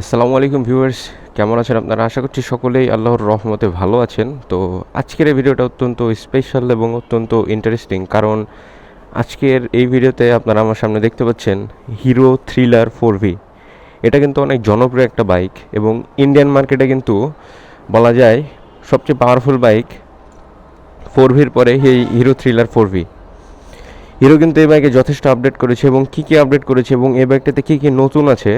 আসসালামু আলাইকুম ভিউয়ার্স, কেমন আছেন আপনারা? আশা করছি সকলেই আল্লাহর রহমতে ভালো আছেন। তো আজকের এই ভিডিওটা অত্যন্ত স্পেশাল এবং অত্যন্ত ইন্টারেস্টিং, কারণ আজকের এই ভিডিওতে আপনারা আমার সামনে দেখতে পাচ্ছেন হিরো থ্রিলার 4V। এটা কিন্তু অনেক জনপ্রিয় একটা বাইক এবং ইন্ডিয়ান মার্কেটে কিন্তু বলা যায় সবচেয়ে পাওয়ারফুল বাইক 4Vর পরে এই হিরো থ্রিলার 4V। হিরো কিন্তু এই বাইকে যথেষ্ট আপডেট করেছে এবং কী আপডেট করেছে এবং এই বাইকটাতে কী নতুন আছে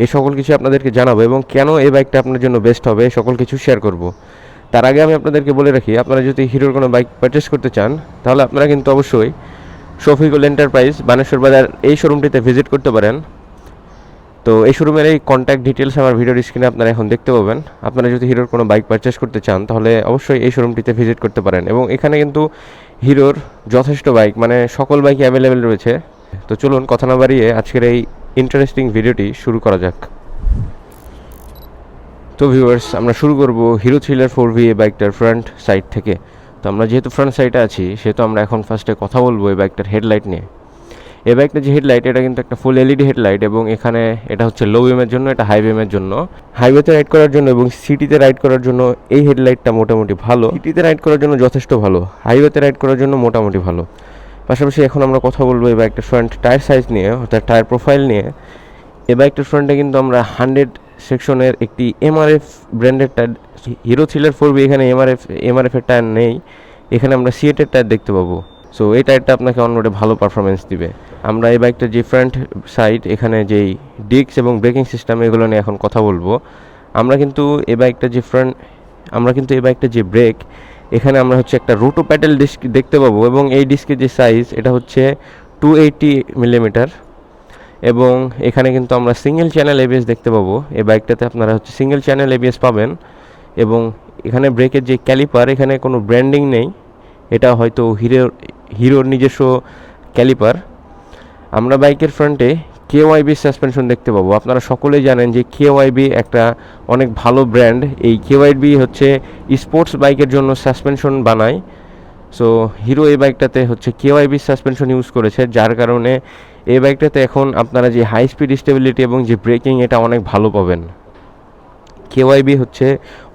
এই সকল কিছু আপনাদেরকে জানাবো এবং কেন এই বাইকটা আপনার জন্য বেস্ট হবে এই সকল কিছু শেয়ার করব। তার আগে আমি আপনাদেরকে বলে রাখি, আপনারা যদি হিরোর কোনো বাইক পারচেস করতে চান তাহলে আপনারা কিন্তু অবশ্যই শফিকুল এন্টারপ্রাইজ বানেশ্বর বাজার এই শোরুমটিতে ভিজিট করতে পারেন। তো এই শোরুমের এই কন্ট্যাক্ট ডিটেলস আমার ভিডিওর স্ক্রিনে আপনারা এখন দেখতে পাবেন। আপনারা যদি হিরোর কোনো বাইক পারচেস করতে চান তাহলে অবশ্যই এই শোরুমটিতে ভিজিট করতে পারেন এবং এখানে কিন্তু হিরোর যথেষ্ট বাইক, মানে সকল বাইকই অ্যাভেলেবেল রয়েছে। তো চলুন কথা না বাড়িয়ে আজকের এই ইন্টারেস্টিং ভিডিওটি শুরু করা যাক। তো ভিউয়ার্স, আমরা শুরু করব হিরো থ্রিলার 4V এই বাইকটার ফ্রন্ট সাইড থেকে। তো আমরা যেহেতু ফ্রন্ট সাইডে আছি সেহেতু আমরা এখন ফার্স্টে কথা বলবো এই বাইকটার হেডলাইট নিয়ে। এই বাইকটার যে হেডলাইট, এটা কিন্তু একটা ফুল এলইডি হেডলাইট এবং এখানে এটা হচ্ছে লো বিমের জন্য, এটা হাই বিমের জন্য। হাইওয়েতে রাইড করার জন্য এবং সিটিতে রাইড করার জন্য এই হেডলাইটটা মোটামুটি ভালো। সিটিতে রাইড করার জন্য যথেষ্ট ভালো, হাইওয়েতে রাইড করার জন্য মোটামুটি ভালো। পাশাপাশি এখন আমরা কথা বলবো এই বাইকটার ফ্রন্ট টায়ার সাইজ নিয়ে, অর্থাৎ টায়ার প্রোফাইল নিয়ে। এই বাইকটার ফ্রন্টে কিন্তু আমরা 100 সেকশনের একটি এমআরএফ ব্র্যান্ডের টায়ার, হিরো থ্রিলার 4V এখানে এমআরএফের টায়ার নেই, এখানে আমরা সিএটের টায়ার দেখতে পাবো। সো এই টায়ারটা আপনাকে অন রোডে ভালো পারফরমেন্স দিবে। আমরা এই বাইকটার যে ফ্রন্ট সাইড, এখানে যেই ডিস্ক এবং ব্রেকিং সিস্টেম এগুলো নিয়ে এখন কথা বলবো। আমরা কিন্তু এই বাইকটার যে ব্রেক, এখানে আমরা হচ্ছে একটা রোটো প্যাডেল ডিস্ক দেখতে পাবো এবং এই ডিস্কের যে সাইজ এটা হচ্ছে 280 মিলিমিটার এবং এখানে কিন্তু আমরা সিঙ্গেল চ্যানেল এবিএস দেখতে পাবো। এই বাইকটাতে আপনারা হচ্ছে সিঙ্গেল চ্যানেল এবিএস পাবেন এবং এখানে ব্রেকের যে ক্যালিপার, এখানে কোনো ব্র্যান্ডিং নেই, এটা হয়তো হিরোর নিজস্ব ক্যালিপার। আমরা বাইকের ফ্রন্টে কেওয়াইবি সাসপেনশন দেখতে পাবো। আপনারা সকলেই জানেন যে কেওয়াইবি একটা অনেক ভালো ব্র্যান্ড। এই কেওয়াইবি হচ্ছে স্পোর্টস বাইকের জন্য সাসপেনশন বানায়। সো হিরো এই বাইকটাতে হচ্ছে কেওয়াইবি সাসপেনশন ইউজ করেছে, যার কারণে এই বাইকটাতে এখন আপনারা যে হাই স্পিড স্টেবিলিটি এবং যে ব্রেকিং, এটা অনেক ভালো পাবেন। কেওয়াইবি হচ্ছে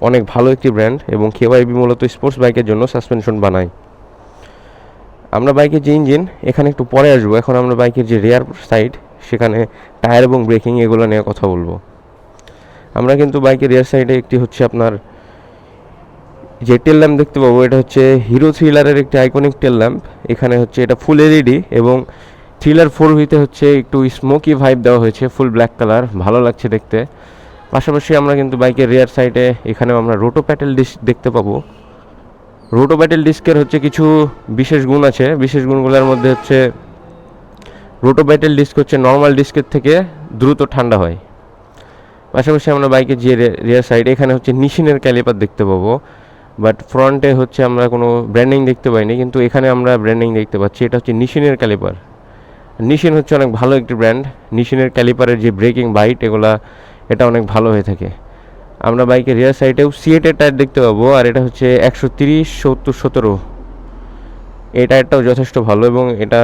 অনেক ভালো একটি ব্র্যান্ড এবং কেওয়াইবি মূলত স্পোর্টস বাইকের জন্য সাসপেনশন বানায়। আমরা বাইকের যে ইঞ্জিন, এখানে একটু পরে আসবো। এখন আমরা বাইকের যে রিয়ার সাইড, সেখানে টায়ার এবং ব্রেকিং এগুলো নিয়ে কথা বলবো। আমরা কিন্তু বাইকের রিয়ার সাইডে একটি হচ্ছে আপনার যে টেল ল্যাম্প দেখতে পাবো, এটা হচ্ছে হিরো থ্রিলারের একটি আইকনিক টেল ল্যাম্প। এখানে হচ্ছে এটা ফুল এলইডি এবং থ্রিলার 4Vতে হচ্ছে একটু স্মোকি ভাইব দেওয়া হয়েছে, ফুল ব্ল্যাক কালার, ভালো লাগছে দেখতে। পাশাপাশি আমরা কিন্তু বাইকের রিয়ার সাইডে এখানেও আমরা রোটো প্যাডেল ডিস্ক দেখতে পাবো। রোটো প্যাডেল ডিস্কের হচ্ছে কিছু বিশেষ গুণ আছে। বিশেষ গুণগুলোর মধ্যে হচ্ছে রোটো প্যাডেল ডিস্ক হচ্ছে নর্মাল ডিস্কের থেকে দ্রুত ঠান্ডা হয়। পাশাপাশি আমরা বাইকের যে রিয়ার সাইড, এখানে হচ্ছে নিশিনের ক্যালিপার দেখতে পাবো, বাট ফ্রন্টে হচ্ছে আমরা কোনো ব্র্যান্ডিং দেখতে পাইনি, কিন্তু এখানে আমরা ব্র্যান্ডিং দেখতে পাচ্ছি। এটা হচ্ছে নিশিনের ক্যালিপার। নিশিন হচ্ছে অনেক ভালো একটি ব্র্যান্ড। নিশিনের ক্যালিপারের যে ব্রেকিং বাইট, এটা অনেক ভালো হয়ে থাকে। আমরা বাইকের রিয়ার সাইডেও সিএটের টায়ার দেখতে পাবো, আর এটা হচ্ছে 130 70 17। এই টায়ারটাও যথেষ্ট ভালো এবং এটা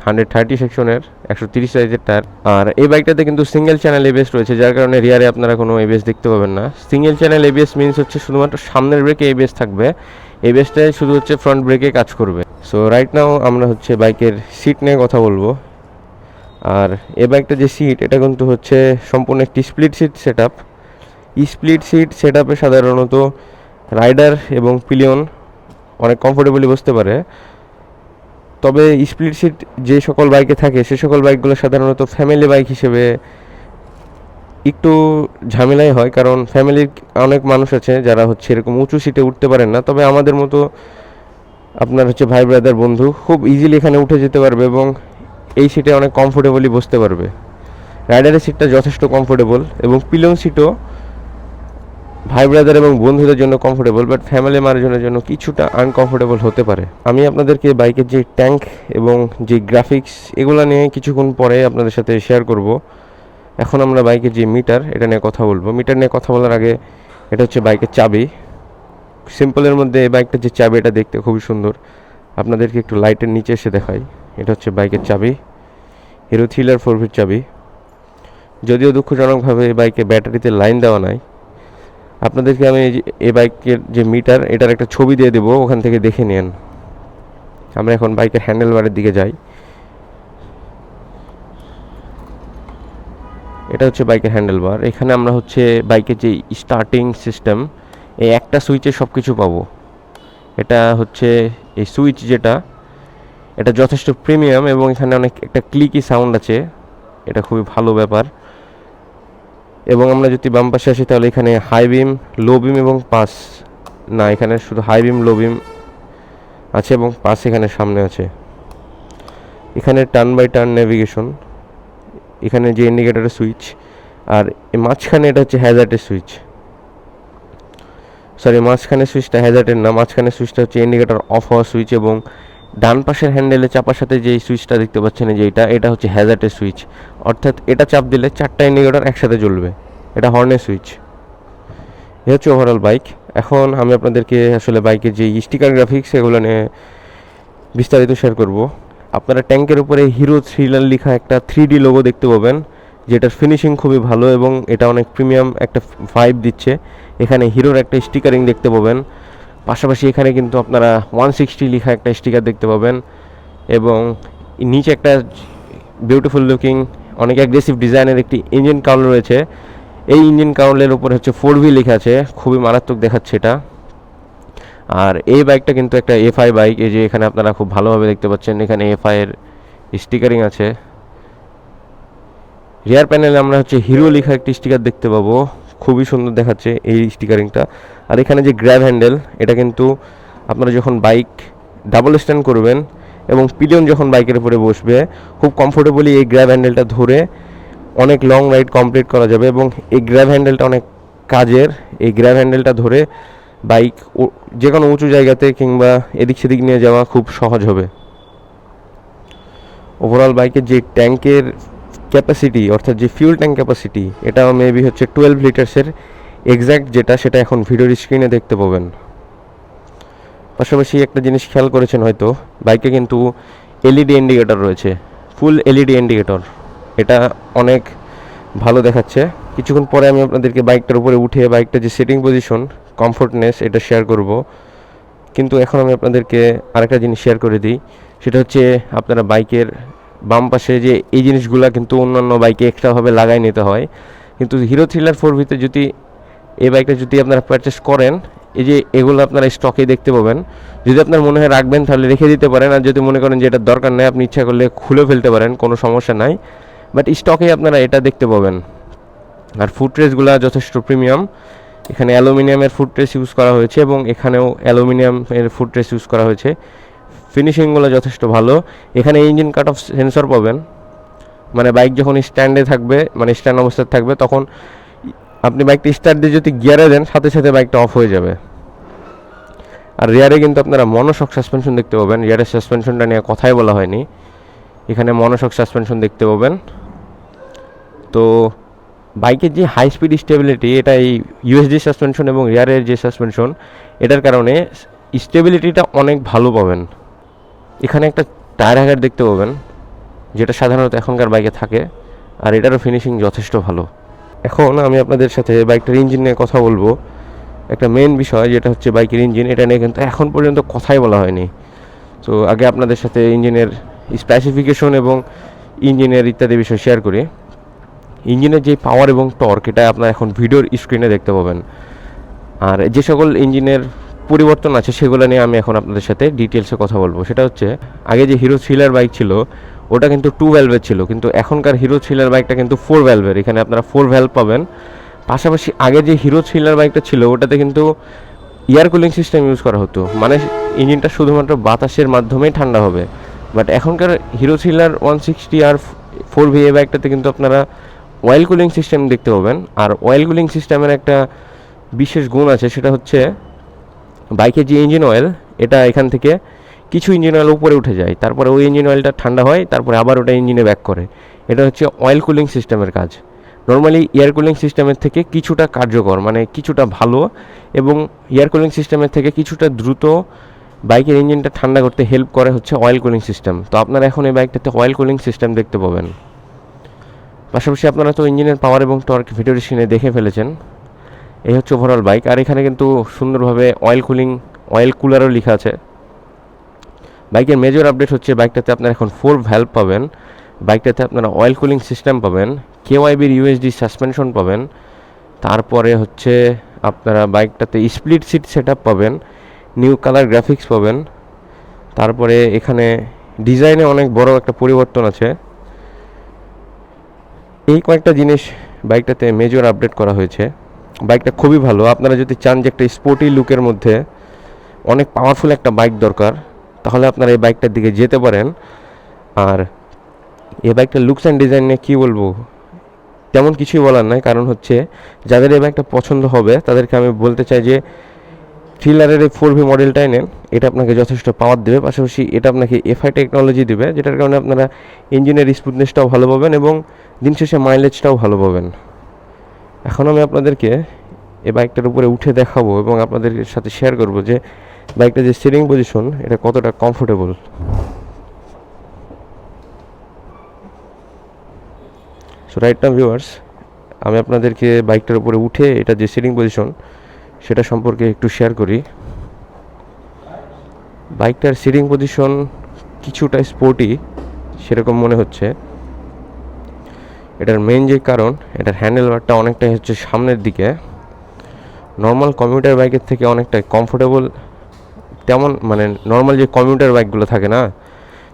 130 সেকশনের 130 সাইজের টায়ার। আর এই বাইকটাতে কিন্তু সিঙ্গেল চ্যানেল এবিএস রয়েছে, যার কারণে রিয়ারে আপনারা কোনো এবিএস দেখতে পাবেন না। সিঙ্গেল চ্যানেল এবিএস মিনস হচ্ছে শুধুমাত্র সামনের ব্রেকে এবিএস থাকবে, এবিএসটাই শুধু হচ্ছে ফ্রন্ট ব্রেকে কাজ করবে। সো রাইট নাও আমরা হচ্ছে বাইকের সিট নিয়ে কথা বলবো। আর এই বাইকটা যে সিট, এটা কিন্তু হচ্ছে সম্পূর্ণ একটি split seat setup. Split seat set আপে সাধারণত রাইডার এবং পিলিয়ন অনেক কমফোর্টেবলি বসতে পারে। তবে স্প্লিট সিট যে সকল বাইকে থাকে সে সকল বাইকগুলো সাধারণত ফ্যামিলি বাইক হিসেবে একটু ঝামেলাই হয়, কারণ ফ্যামিলির অনেক মানুষ আছে যারা হচ্ছে এরকম উঁচু সিটে উঠতে পারেন না। তবে আমাদের মতো আপনার হচ্ছে ভাই ব্রাদার বন্ধু খুব ইজিলি এখানে উঠে যেতে পারবে এবং এই সিটে অনেক কমফোর্টেবলি বসতে পারবে। রাইডারের সিটটা যথেষ্ট কমফোর্টেবল এবং পিলিয়ন সিটও ভাই ব্রাদার এবং বন্ধুদের জন্য কমফোর্টেবল, বাট ফ্যামিলি মানুষজনের জন্য কিছুটা আনকমফোর্টেবল হতে পারে। আমি আপনাদেরকে বাইকের যে ট্যাঙ্ক এবং যে গ্রাফিক্স, এগুলো নিয়ে কিছুক্ষণ পরে আপনাদের সাথে শেয়ার করব। এখন আমরা বাইকের যে মিটার, এটা নিয়ে কথা বলবো। মিটার নিয়ে কথা বলার আগে, এটা হচ্ছে বাইকের চাবি। সিম্পলের মধ্যে এই বাইকটার যে চাবি, এটা দেখতে খুবই সুন্দর। আপনাদেরকে একটু লাইটের নিচে এসে দেখাই। এটা হচ্ছে বাইকের চাবি, হিরো থ্রিলার 4Vর চাবি। যদিও দুঃখজনকভাবে এই বাইকে ব্যাটারিতে লাইন দেওয়া নাই। আপনাদেরকে আমি এই বাইকের যে মিটার এটার একটা ছবি দিয়ে দেবো, ওখান থেকে দেখে নিন। আমরা এখন বাইকের হ্যান্ডেল বারের দিকে যাই। এটা হচ্ছে বাইকের হ্যান্ডেল বার। এখানে আমরা হচ্ছে বাইকের যে স্টার্টিং সিস্টেম, এই একটা সুইচে সব কিছু পাবো। এটা হচ্ছে এই সুইচ যেটা, এটা যথেষ্ট প্রিমিয়াম এবং এখানে অনেক একটা ক্লিকি সাউন্ড আছে, এটা খুবই ভালো ব্যাপার। এবং আমরা যদি বাম পাশে আসি তাহলে এখানে হাই বিম, লো বিম এবং পাস, না এখানে শুধু হাই বিম লো বিম আছে এবং পাস এখানে সামনে আছে। এখানে টার্ন বাই টার্ন নেভিগেশন, এখানে যে ইন্ডিকেটরের সুইচ, আর মাঝখানে এটা হচ্ছে হ্যাজার্ডের সুইচ। সরি, মাঝখানের সুইচটা হ্যাজার্ডের না, মাঝখানের সুইচটা হচ্ছে ইন্ডিকেটর অফ হওয়ার সুইচ। এবং ডান পাশের হ্যান্ডেলে চাপার সাথে যে সুইচটা দেখতে পাচ্ছেন যে এটা হচ্ছে হ্যাজার্ডের সুইচ। অর্থাৎ এটা চাপ দিলে 4টা ইন্ডিকেটর একসাথে জ্বলবে। এটা হর্নের সুইচ। এ হচ্ছে ওভারঅল বাইক। এখন আমি আপনাদেরকে আসলে বাইকের যে স্টিকার গ্রাফিক্স এগুলো নিয়ে বিস্তারিত শেয়ার করব। আপনারা ট্যাঙ্কের উপরে হিরো থ্রিলার লেখা একটা 3D লোগো দেখতে পাবেন, যেটার ফিনিশিং খুবই ভালো এবং এটা অনেক প্রিমিয়াম একটা ভাইব দিচ্ছে। এখানে হিরোর একটা স্টিকারিং দেখতে পাবেন, পাশাপাশি এখানে কিন্তু আপনারা 160 লেখা একটা স্টিকার দেখতে পাবেন এবং নিচে একটা বিউটিফুল লুকিং অনেক অ্যাগ্রেসিভ ডিজাইনের একটি ইঞ্জিন কাউল রয়েছে। এই ইঞ্জিন কাউলের উপরে হচ্ছে 4V লেখা আছে, খুবই মারাত্মক দেখাচ্ছে এটা। আর এই বাইকটা কিন্তু একটা FI বাইক, এই যে এখানে আপনারা খুব ভালোভাবে দেখতে পাচ্ছেন এখানে FI এর স্টিকারিং আছে। রিয়ার প্যানেলে আমরা হচ্ছে হিরো লেখা একটি স্টিকার দেখতে পাবো, খুবই সুন্দর দেখাচ্ছে এই স্টিকারিংটা। আর এখানে যে গ্র্যাব হ্যান্ডেল, এটা কিন্তু আপনারা যখন বাইক ডাবল স্ট্যান্ড করবেন এবং পিলিয়ন যখন বাইকের উপরে বসবে, খুব কমফোর্টেবলি এই গ্র্যাব হ্যান্ডেলটা ধরে অনেক লং রাইড কমপ্লিট করা যাবে। এবং এই গ্র্যাব হ্যান্ডেলটা অনেক কাজের। এই গ্র্যাব হ্যান্ডেলটা ধরে বাইক যে কোনো উঁচু জায়গাতে কিংবা এদিক সেদিক নিয়ে যাওয়া খুব সহজ হবে। ওভারঅল বাইকের যে ট্যাঙ্কের ক্যাপাসিটি, অর্থাৎ যে ফিউল ট্যাঙ্ক ক্যাপাসিটি, এটা মেবি হচ্ছে 12 লিটার্সের। এক্স্যাক্ট যেটা সেটা এখন ভিডিওর স্ক্রিনে দেখতে পাবেন। পাশাপাশি একটা জিনিস খেয়াল করেছেন হয়তো, বাইকে কিন্তু LED ইন্ডিকেটর রয়েছে, ফুল LED ইন্ডিকেটর। এটা অনেক ভালো দেখাচ্ছে। কিছুক্ষণ পরে আমি আপনাদেরকে বাইকটার উপরে উঠে বাইকটা যে সেটিং পজিশন, কমফোর্টনেস, এটা শেয়ার করব। কিন্তু এখন আমি আপনাদেরকে আরেকটা জিনিস শেয়ার করে দিই, সেটা হচ্ছে আপনারা বাইকের বাম পাশে যে এই জিনিসগুলো কিন্তু অন্যান্য বাইকে এক্সট্রাভাবে লাগাই নিতে হয়। কিন্তু হিরো থ্রিলার 4Vতে যদি এই বাইকটা যদি আপনারা পারচেস করেন, এই যে এগুলো আপনারা স্টকে দেখতে পাবেন। যদি আপনার মনে হয় রাখবেন তাহলে রেখে দিতে পারেন, আর যদি মনে করেন যে এটা দরকার নেই, আপনি ইচ্ছা করলে খুলে ফেলতে পারেন, কোনো সমস্যা নাই। বাট স্টকে আপনারা এটা দেখতে পাবেন। আর ফুটরেসগুলো যথেষ্ট প্রিমিয়াম। এখানে অ্যালুমিনিয়ামের ফুটরেস ইউজ করা হয়েছে এবং এখানেও অ্যালুমিনিয়ামের ফুটরেস ইউজ করা হয়েছে। ফিনিশিংগুলো যথেষ্ট ভালো। এখানে ইঞ্জিন কাট অফ সেন্সর পাবেন, মানে বাইক যখন স্ট্যান্ডে থাকবে, মানে স্ট্যান্ড অবস্থায় থাকবে, তখন আপনি বাইকটা স্টার্ট দিয়ে যদি গিয়ারে দেন, সাথে সাথে বাইকটা অফ হয়ে যাবে। আর রিয়ারে কিন্তু আপনারা মনোশক সাসপেনশন দেখতে পাবেন। রিয়ারের সাসপেনশনটা নিয়ে কথাই বলা হয়নি, এখানে মনোশক সাসপেনশন দেখতে পাবেন। তো বাইকের যে হাই স্পিড স্টেবিলিটি, এটা এই USD সাসপেনশন এবং রিয়ারের যে সাসপেনশন, এটার কারণে স্টেবিলিটিটা অনেক ভালো পাবেন। এখানে একটা টায়ার হ্যাগার দেখতে পাবেন, যেটা সাধারণত এখনকার বাইকে থাকে, আর এটারও ফিনিশিং যথেষ্ট ভালো। এখন আমি আপনাদের সাথে বাইকটার ইঞ্জিন নিয়ে কথা বলবো। একটা মেন বিষয় যেটা হচ্ছে বাইকের ইঞ্জিন, এটা নিয়ে কিন্তু এখন পর্যন্ত কথাই বলা হয়নি। তো আগে আপনাদের সাথে ইঞ্জিনের স্পেসিফিকেশন এবং ইঞ্জিনের ইত্যাদি বিষয় শেয়ার করি। ইঞ্জিনের যে পাওয়ার এবং টর্ক, এটা আপনারা এখন ভিডিওর স্ক্রিনে দেখতে পাবেন। আর যে সকল ইঞ্জিনের পরিবর্তন আছে সেগুলো নিয়ে আমি এখন আপনাদের সাথে ডিটেলসে কথা বলবো। সেটা হচ্ছে, আগে যে হিরো থ্রিলার বাইক ছিল ওটা কিন্তু 2 ভ্যালভের ছিল, কিন্তু এখনকার হিরো থ্রিলার বাইকটা কিন্তু 4 ভ্যালভের। এখানে আপনারা 4 ভ্যালভ পাবেন। পাশাপাশি আগে যে হিরো থ্রিলার বাইকটা ছিল ওটাতে কিন্তু এয়ার কুলিং সিস্টেম ইউজ করা হতো, মানে ইঞ্জিনটা শুধুমাত্র বাতাসের মাধ্যমেই ঠান্ডা হবে। বাট এখনকার হিরো থ্রিলার 160 আর 4V বাইকটাতে কিন্তু আপনারা অয়েল কুলিং সিস্টেম দেখতে পাবেন। আর অয়েল কুলিং সিস্টেমের একটা বিশেষ গুণ আছে, সেটা হচ্ছে বাইকের যে ইঞ্জিন অয়েল, এটা এখান থেকে কিছু ইঞ্জিন অয়েল উপরে উঠে যায়, তারপরে ওই ইঞ্জিন অয়েলটা ঠান্ডা হয়, তারপরে আবার ওটা ইঞ্জিনে ব্যাক করে। এটা হচ্ছে অয়েল কুলিং সিস্টেমের কাজ। নর্মালি এয়ার কুলিং সিস্টেমের থেকে কিছুটা কার্যকর, মানে কিছুটা ভালো, এবং এয়ার কুলিং সিস্টেমের থেকে কিছুটা দ্রুত বাইকের ইঞ্জিনটা ঠান্ডা করতে হেল্প করে হচ্ছে অয়েল কুলিং সিস্টেম। তো আপনারা এখন এই বাইকটাতে অয়েল কুলিং সিস্টেম দেখতে পাবেন। পাশাপাশি আপনারা তো ইঞ্জিনের পাওয়ার এবং টর্ক ভিডিও স্ক্রিনে দেখে ফেলেছেন। এই হচ্ছে ওভারঅল বাইক। আর এখানে কিন্তু সুন্দরভাবে অয়েল কুলারও লেখা আছে। বাইকের মেজর আপডেট হচ্ছে বাইকটাতে আপনারা এখন 4 ভ্যালভ পাবেন, বাইকটাতে আপনারা অয়েল কুলিং সিস্টেম পাবেন, কেওয়াইবির ইউএসডি সাসপেনশন পাবেন, তারপরে হচ্ছে আপনারা বাইকটাতে স্প্লিট সিট সেট আপ পাবেন, নিউ কালার গ্রাফিক্স পাবেন। তারপরে এখানে ডিজাইনে অনেক বড় একটা পরিবর্তন আছে। এই কয়েকটা জিনিস বাইকটাতে মেজর আপডেট করা হয়েছে। বাইকটা খুবই ভালো। আপনারা যদি চান যে একটা স্পোর্টি লুকের মধ্যে অনেক পাওয়ারফুল একটা বাইক দরকার, তাহলে আপনারা এই বাইকটার দিকে যেতে পারেন। আর এই বাইকটার লুকস অ্যান্ড ডিজাইন নিয়ে কী বলবো, তেমন কিছুই বলার নাই। কারণ হচ্ছে যাদের এই বাইকটা পছন্দ হবে তাদেরকে আমি বলতে চাই যে থ্রিলারের এই 4V মডেলটাই নেন। এটা আপনাকে যথেষ্ট পাওয়ার দেবে, পাশাপাশি এটা আপনাকে এফআই টেকনোলজি দেবে, যেটার কারণে আপনারা ইঞ্জিনের স্মুথনেসটাও ভালো পাবেন এবং দিন শেষে মাইলেজটাও ভালো পাবেন। এখন আমি আপনাদেরকে এই বাইকটার উপরে উঠে দেখাবো এবং আপনাদের সাথে শেয়ার করবো যে বাইকটা যে স্টিয়ারিং পজিশন এটা কতটা comfortable. So right now viewers, আমি আপনাদেরকে বাইকটার উপরে উঠে এটা যে সিটিং পজিশন সেটা সম্পর্কে একটু শেয়ার করি। বাইকটার সিটিং পজিশন কিছুটা স্পোর্টি সেরকম মনে হচ্ছে। এটার মেইন যে কারণ, এটার হ্যান্ডেলবারটা অনেকটাই হচ্ছে সামনের দিকে, নর্মাল কমিউটার বাইকের থেকে অনেকটাই কমফোর্টেবল। তেমন মানে নর্মাল যে কমিউটার বাইকগুলো থাকে না,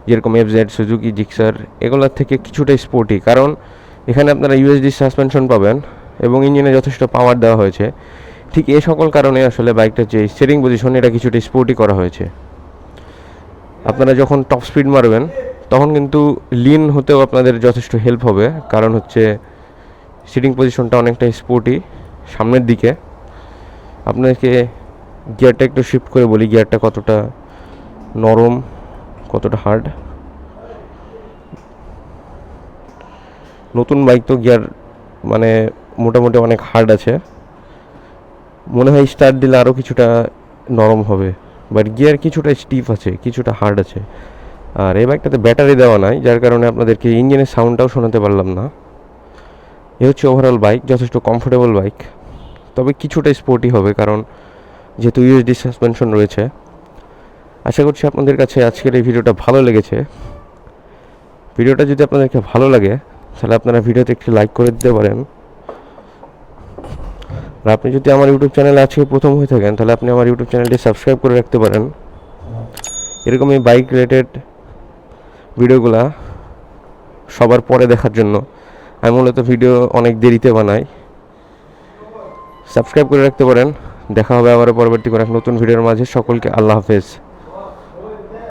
যেরকম এফজেড, সুজুকি, জিক্সার, এগুলোর থেকে কিছুটা স্পোর্টি। কারণ এখানে আপনারা ইউএসডি সাসপেনশন পাবেন এবং ইঞ্জিনে যথেষ্ট পাওয়ার দেওয়া হয়েছে। ঠিক এই সকল কারণে আসলে বাইকটার যে স্টিয়ারিং পজিশন এটা কিছুটা স্পোর্টি করা হয়েছে। আপনারা যখন টপ স্পিড মারবেন তখন কিন্তু লিন হতেও আপনাদের যথেষ্ট হেল্প হবে, কারণ হচ্ছে সিটিং পজিশনটা অনেকটা স্পোর্টি সামনের দিকে। আপনাকে গিয়ারটা একটু শিফট করে বলি, গিয়ারটা কতটা নরম, কতটা হার্ড। নতুন বাইক তো গিয়ার মানে মোটামুটি অনেক হার্ড আছে, মনে হয় স্টার্ট দিলে আরও কিছুটা নরম হবে, বাট গিয়ার কিছুটা স্টিফ আছে, কিছুটা হার্ড আছে। আর এই বাইকটাতে ব্যাটারি দেওয়া নাই, যার কারণে আপনাদেরকে ইঞ্জিনের সাউন্ডটাও শোনাতে পারলাম না। এ হচ্ছে ওভারঅল বাইক, যথেষ্ট কমফোর্টেবল বাইক, তবে কিছুটা স্পোর্টি হবে কারণ যেহেতু ইউএসডি সাসপেনশন রয়েছে। আশা করছি আপনাদের কাছে আজকের এই ভিডিওটা ভালো লেগেছে। ভিডিওটা যদি আপনাদেরকে ভালো লাগে তাহলে আপনারা ভিডিওতে একটি লাইক করে দিতে পারেন। আর আপনি যদি আমার ইউটিউব চ্যানেলে আজকে প্রথম হয়ে থাকেন তাহলে আপনি আমার ইউটিউব চ্যানেলটি সাবস্ক্রাইব করে রাখতে পারেন। এরকম এই বাইক রিলেটেড ভিডিওগুলা সবার পরে দেখার জন্য আমি মূলত ভিডিও অনেক দেরিতে বানাই। সাবস্ক্রাইব করে রাখতে পারেন। দেখা হবে আবার পরবর্তী কোনো এক নতুন ভিডিওর মাঝে। সকলকে আল্লাহ হাফেজ।